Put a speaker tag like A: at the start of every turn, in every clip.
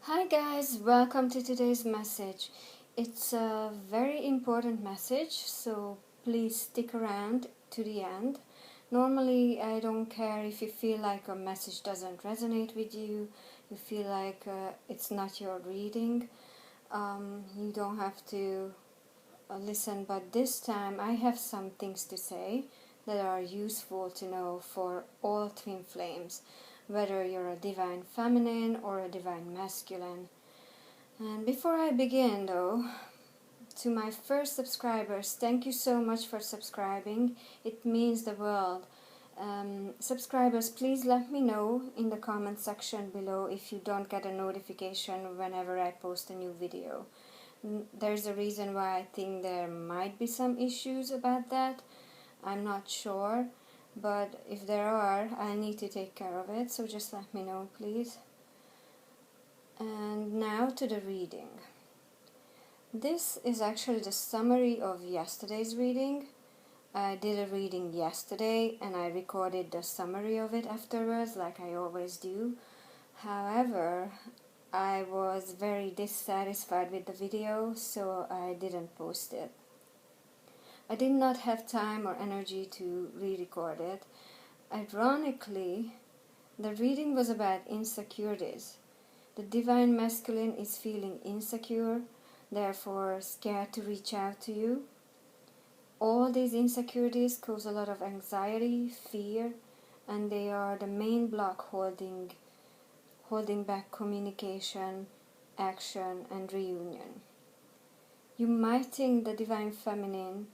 A: Hi guys, welcome to today's message. It's a very important message, so please stick around to the end. Normally, I don't care if you feel like a message doesn't resonate with you, you feel like it's not your reading. You don't have to listen, but this time I have some things to say that are useful to know for all twin flames, whether you're a divine feminine or a divine masculine. And before I begin, though, to my first subscribers, thank you so much for subscribing. It means the world. Subscribers, please let me know in the comment section below if you don't get a notification whenever I post a new video. There's a reason why I think there might be some issues about that. I'm not sure, but if there are, I need to take care of it, so just let me know, please. And now to the reading. This is actually the summary of yesterday's reading. I did a reading yesterday and I recorded the summary of it afterwards, like I always do. However, I was very dissatisfied with the video, so I didn't post it. I did not have time or energy to re-record it. Ironically, the reading was about insecurities. The divine masculine is feeling insecure, therefore scared to reach out to you. All these insecurities cause a lot of anxiety, fear, and they are the main block holding back communication, action, and reunion. You might think divine feminines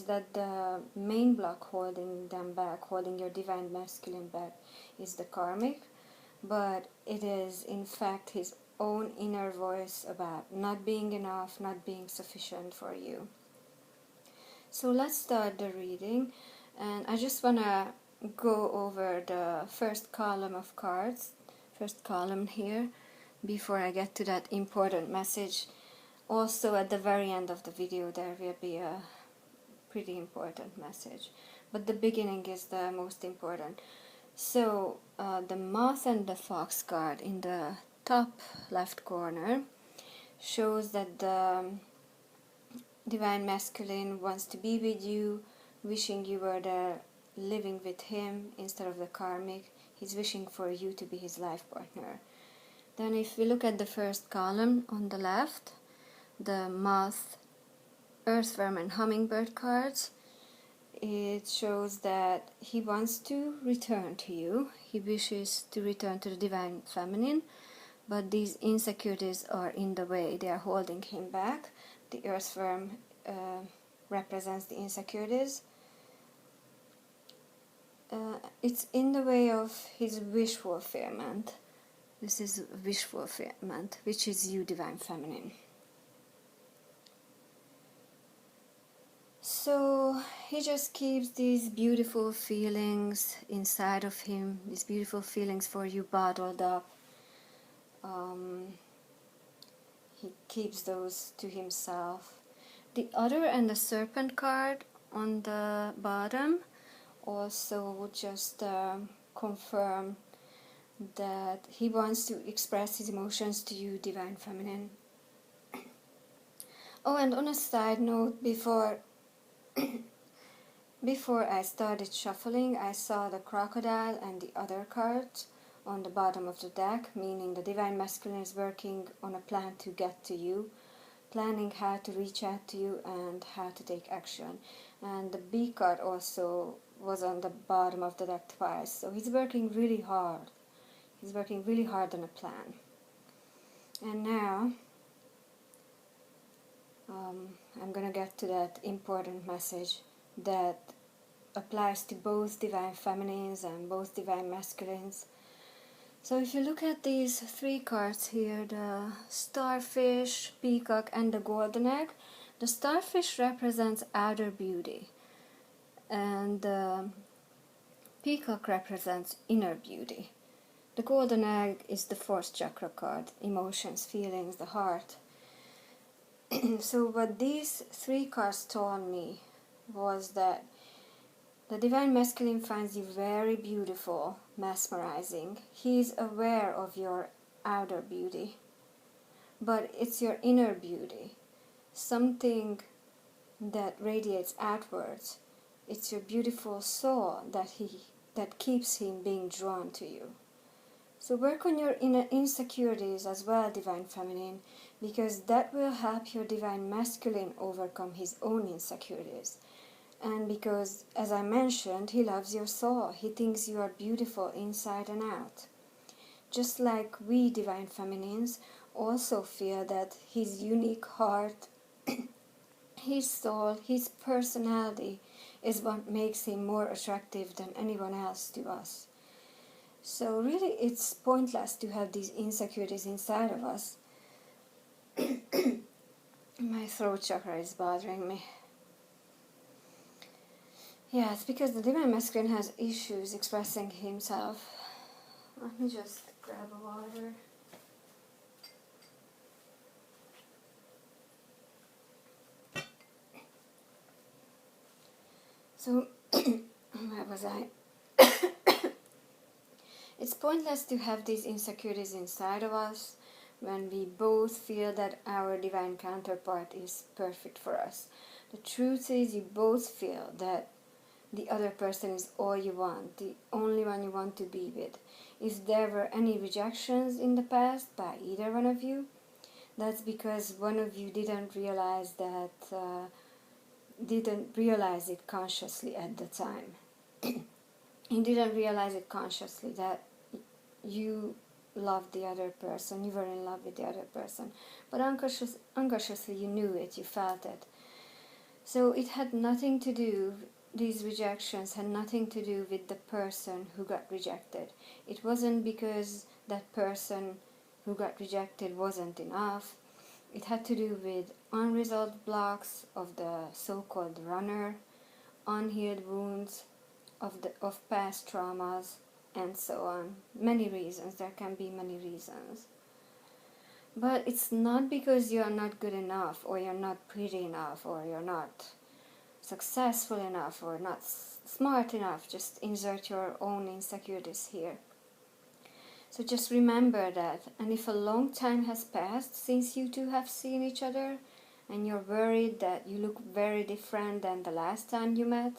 A: that the main block holding them back, holding your divine masculine back, is the karmic, but it is in fact his own inner voice about not being enough, not being sufficient for you. So let's start the reading, and I just want to go over the first column of cards, first column here, before I get to that important message. Also at the very end of the video there will be a pretty important message, but the beginning is the most important. So the moth and the fox card in the top left corner shows that the divine masculine wants to be with you, wishing you were there living with him instead of the karmic. He's wishing for you to be his life partner. Then if we look at the first column on the left, the moth, earthworm and hummingbird cards, it shows that he wants to return to you. He wishes to return to the divine feminine, but these insecurities are in the way. They are holding him back. The earthworm represents the insecurities. It's in the way of his wish fulfillment. This is wish fulfillment, which is you, divine feminine. So he just keeps these beautiful feelings inside of him, these beautiful feelings for you bottled up. He keeps those to himself. The other and the serpent card on the bottom also just confirm that he wants to express his emotions to you, divine feminine. Oh, and on a side note, before I started shuffling, I saw the crocodile and the other cards on the bottom of the deck, meaning the divine masculine is working on a plan to get to you, planning how to reach out to you and how to take action. And the bee card also was on the bottom of the deck twice, so he's working really hard. He's working really hard on a plan. And now I'm gonna get to that important message that applies to both divine feminines and both divine masculines. So if you look at these three cards here, the starfish, peacock and the golden egg, the starfish represents outer beauty and the peacock represents inner beauty. The golden egg is the fourth chakra card, emotions, feelings, the heart. So what these three cards told me was that the divine masculine finds you very beautiful, mesmerizing. He is aware of your outer beauty, but it's your inner beauty, something that radiates outwards. It's your beautiful soul that keeps him being drawn to you. So work on your inner insecurities as well, Divine Feminine, because that will help your Divine Masculine overcome his own insecurities. And because, as I mentioned, he loves your soul. He thinks you are beautiful inside and out. Just like we Divine Feminines also feel that his unique heart, his soul, his personality is what makes him more attractive than anyone else to us. So really it's pointless to have these insecurities inside of us. My throat chakra is bothering me. Yeah, it's because the Divine Masculine has issues expressing himself. Let me just grab a water. So, where was I? It's pointless to have these insecurities inside of us when we both feel that our divine counterpart is perfect for us. The truth is, you both feel that the other person is all you want, the only one you want to be with. If there were any rejections in the past by either one of you, that's because one of you didn't realize it consciously at the time. You didn't realize it consciously that you loved the other person, you were in love with the other person, but unconsciously you knew it, you felt it. So it had nothing to do, these rejections had nothing to do with the person who got rejected. It wasn't because that person who got rejected wasn't enough. It had to do with unresolved blocks of the so-called runner, unhealed wounds of past traumas, and so on. Many reasons, there can be many reasons. But it's not because you are not good enough, or you're not pretty enough, or you're not successful enough, or not smart enough. Just insert your own insecurities here. So just remember that, and if a long time has passed since you two have seen each other, and you're worried that you look very different than the last time you met,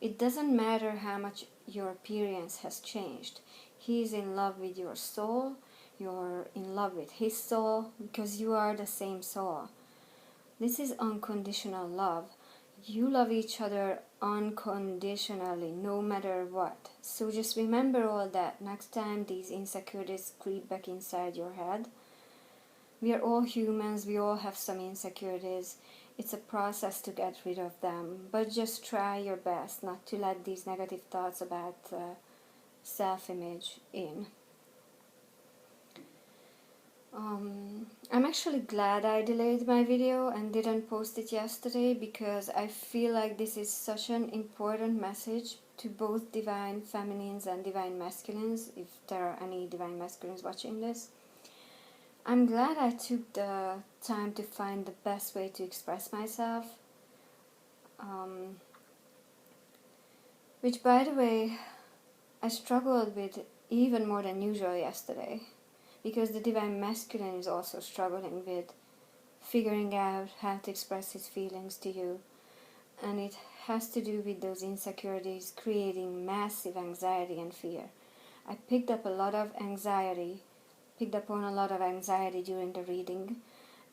A: it doesn't matter how much your appearance has changed. He is in love with your soul, you're in love with his soul, because you are the same soul. This is unconditional love. You love each other unconditionally, no matter what. So just remember all that next time these insecurities creep back inside your head. We are all humans, we all have some insecurities. It's a process to get rid of them, but just try your best not to let these negative thoughts about self-image in. I'm actually glad I delayed my video and didn't post it yesterday, because I feel like this is such an important message to both Divine Feminines and Divine Masculines, if there are any Divine Masculines watching this. I'm glad I took the time to find the best way to express myself, which, by the way, I struggled with even more than usual yesterday, because the Divine Masculine is also struggling with figuring out how to express his feelings to you, and it has to do with those insecurities creating massive anxiety and fear. I picked up on a lot of anxiety during the reading,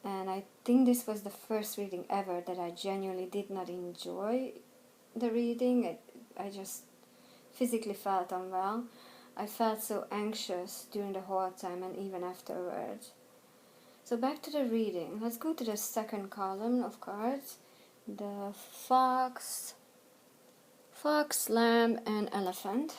A: and I think this was the first reading ever that I genuinely did not enjoy the reading. I just physically felt unwell. I felt so anxious during the whole time and even afterwards. So back to the reading. Let's go to the second column of cards. The fox, lamb, and elephant.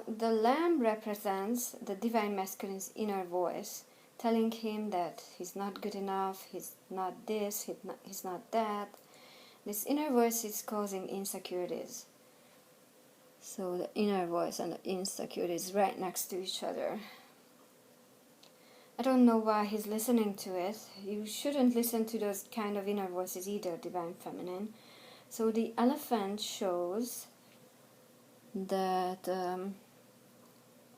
A: The lamb represents the Divine Masculine's inner voice, telling him that he's not good enough, he's not this, he's not that. This inner voice is causing insecurities. So the inner voice and the insecurities right next to each other. I don't know why he's listening to it. You shouldn't listen to those kind of inner voices either, Divine Feminine. So the elephant shows that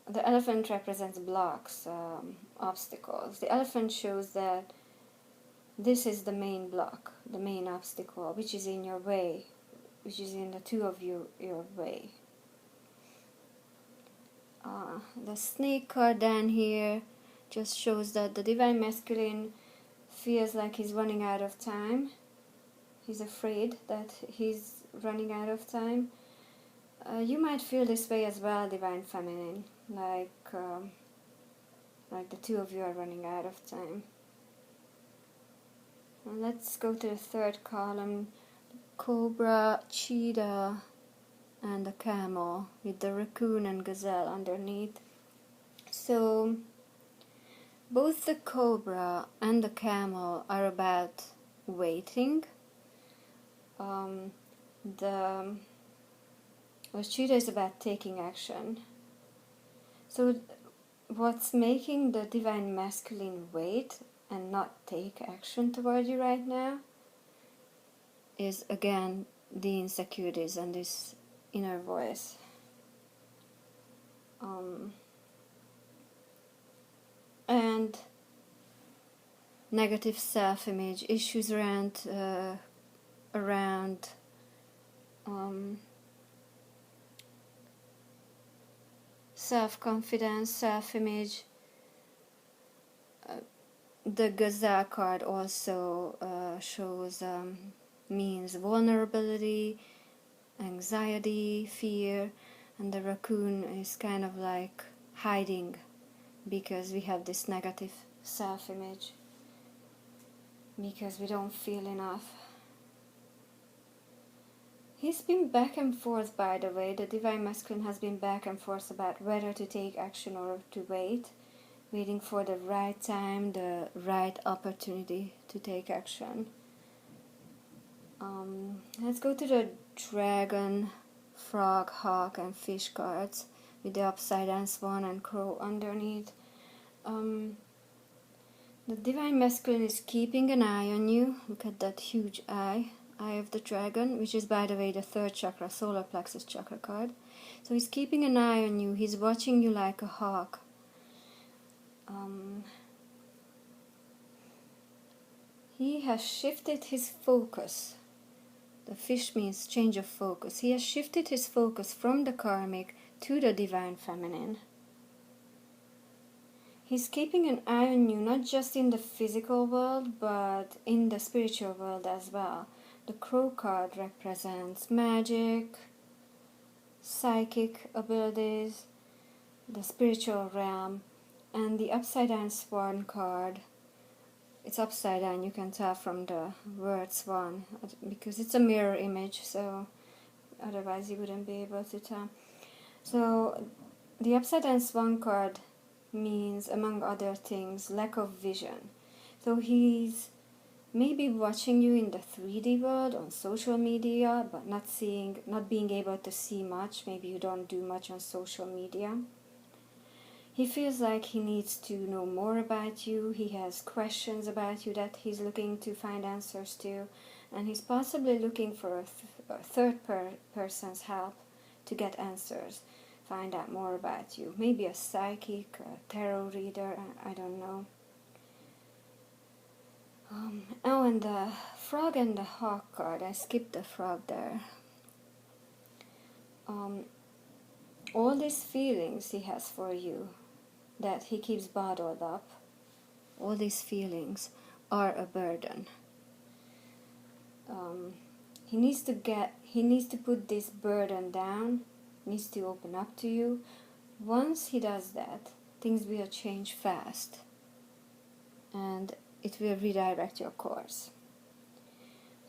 A: the elephant represents blocks, obstacles. The elephant shows that this is the main block, the main obstacle, which is in your way, which is in the two of you, your way. The snake card down here just shows that the divine masculine feels like he's running out of time. He's afraid that he's running out of time. You might feel this way as well, divine feminine, like the two of you are running out of time. Now let's go to the third column: cobra, cheetah, and a camel with the raccoon and gazelle underneath. So both the cobra and the camel are about waiting. The cheetah is about taking action. So what's making the divine masculine wait and not take action toward you right now is again the insecurities and this inner voice. And negative self-image, issues around self-confidence, self-image. The gazelle card also shows means vulnerability, anxiety, fear, and the raccoon is kind of like hiding because we have this negative self-image, because we don't feel enough. He's been back and forth, by the way. The divine masculine has been back and forth about whether to take action or to wait, waiting for the right time, the right opportunity to take action. Let's go to the dragon, frog, hawk, and fish cards with the upside down swan and crow underneath. The divine masculine is keeping an eye on you. Look at that huge eye of the dragon, which is, by the way, the third chakra, solar plexus chakra card. So he's keeping an eye on you. He's watching you like a hawk. He has shifted his focus. The fish means change of focus. He has shifted his focus from the karmic to the divine feminine. He's keeping an eye on you, not just in the physical world, but in the spiritual world as well. The crow card represents magic, psychic abilities, the spiritual realm, and the upside down swan card. It's upside down, you can tell from the word swan, because it's a mirror image, so otherwise you wouldn't be able to tell. So the upside down swan card means, among other things, lack of vision. So he's maybe watching you in the 3D world on social media, but not being able to see much. Maybe you don't do much on social media. He feels like he needs to know more about you. He has questions about you that he's looking to find answers to, and he's possibly looking for a third person's help to get answers, find out more about you. Maybe a psychic, a tarot reader, I don't know. And the frog and the hawk card, I skipped the frog there. All these feelings he has for you that he keeps bottled up, all these feelings are a burden. He needs to put this burden down, needs to open up to you. Once he does that, things will change fast, and it will redirect your course.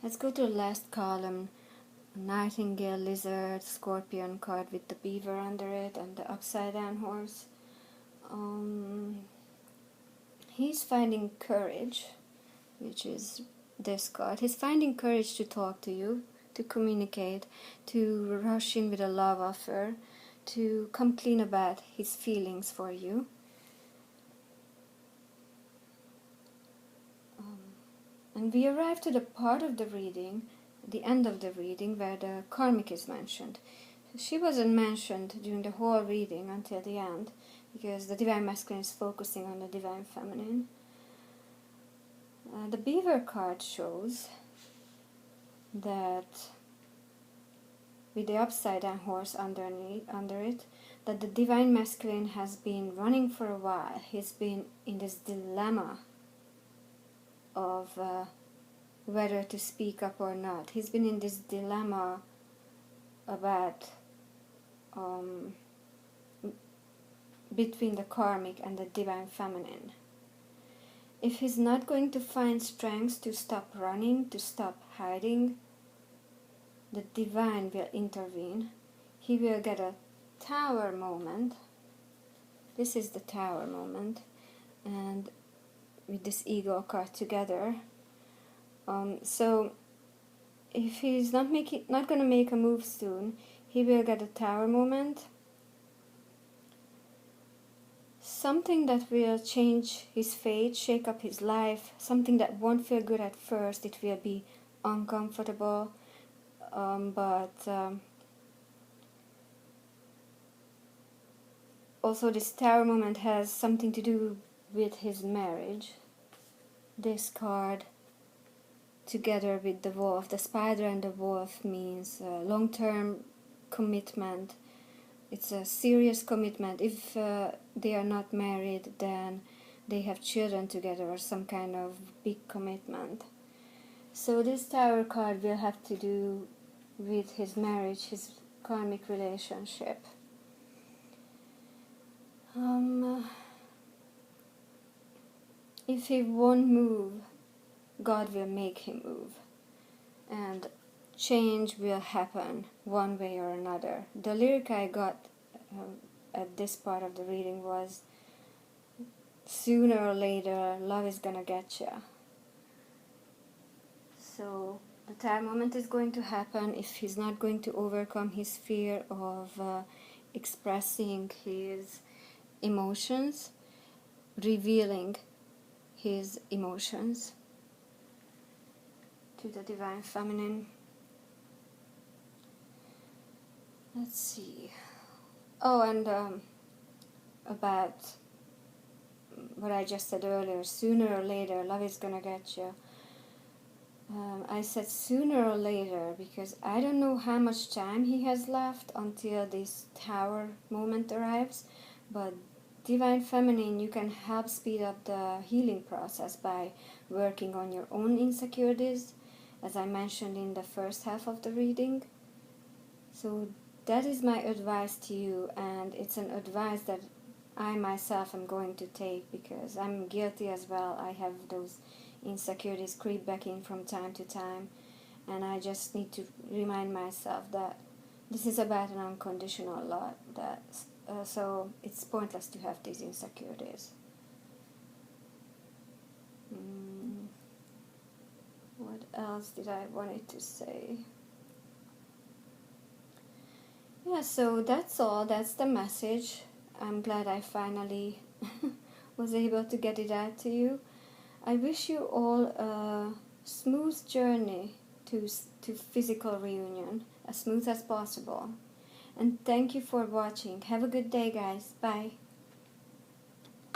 A: Let's go to the last column: nightingale, lizard, scorpion card with the beaver under it, and the upside down horse. He's finding courage, which is this card. He's finding courage to talk to you, to communicate, to rush in with a love offer, to come clean about his feelings for you. And we arrive to the part of the reading, the end of the reading, where the karmic is mentioned. She wasn't mentioned during the whole reading until the end, because the Divine Masculine is focusing on the Divine Feminine. The Beaver card shows that, with the upside down horse under it, that the Divine Masculine has been running for a while. He's been in this dilemma of whether to speak up or not. He's been in this dilemma about between the Karmic and the Divine Feminine. If he's not going to find strength to stop running, to stop hiding, the Divine will intervene. He will get a Tower moment. This is the Tower moment, and with this Eagle card together. So if he's not going to make a move soon, he will get a Tower moment. Something that will change his fate, shake up his life, something that won't feel good at first. It will be uncomfortable, but also this Tower moment has something to do with his marriage. This card, together with the wolf, the spider and the wolf, means long-term commitment. It's a serious commitment. If they are not married, then they have children together or some kind of big commitment. So this Tower card will have to do with his marriage, his karmic relationship. If he won't move, God will make him move. And change will happen one way or another. The lyric I got at this part of the reading was, sooner or later, love is gonna get ya. So the Tower moment is going to happen if he's not going to overcome his fear of expressing his emotions, revealing his emotions to the Divine Feminine. Let's see. Oh, and about what I just said earlier, sooner or later, love is gonna get you. I said sooner or later because I don't know how much time he has left until this Tower moment arrives, but Divine Feminine, you can help speed up the healing process by working on your own insecurities, as I mentioned in the first half of the reading. So that is my advice to you, and it's an advice that I myself am going to take because I'm guilty as well. I have those insecurities creep back in from time to time, and I just need to remind myself that this is about an unconditional love, so it's pointless to have these insecurities. What else did I wanted to say? Yeah, so that's all. That's the message. I'm glad I finally was able to get it out to you. I wish you all a smooth journey to physical reunion, as smooth as possible. And thank you for watching. Have a good day, guys. Bye.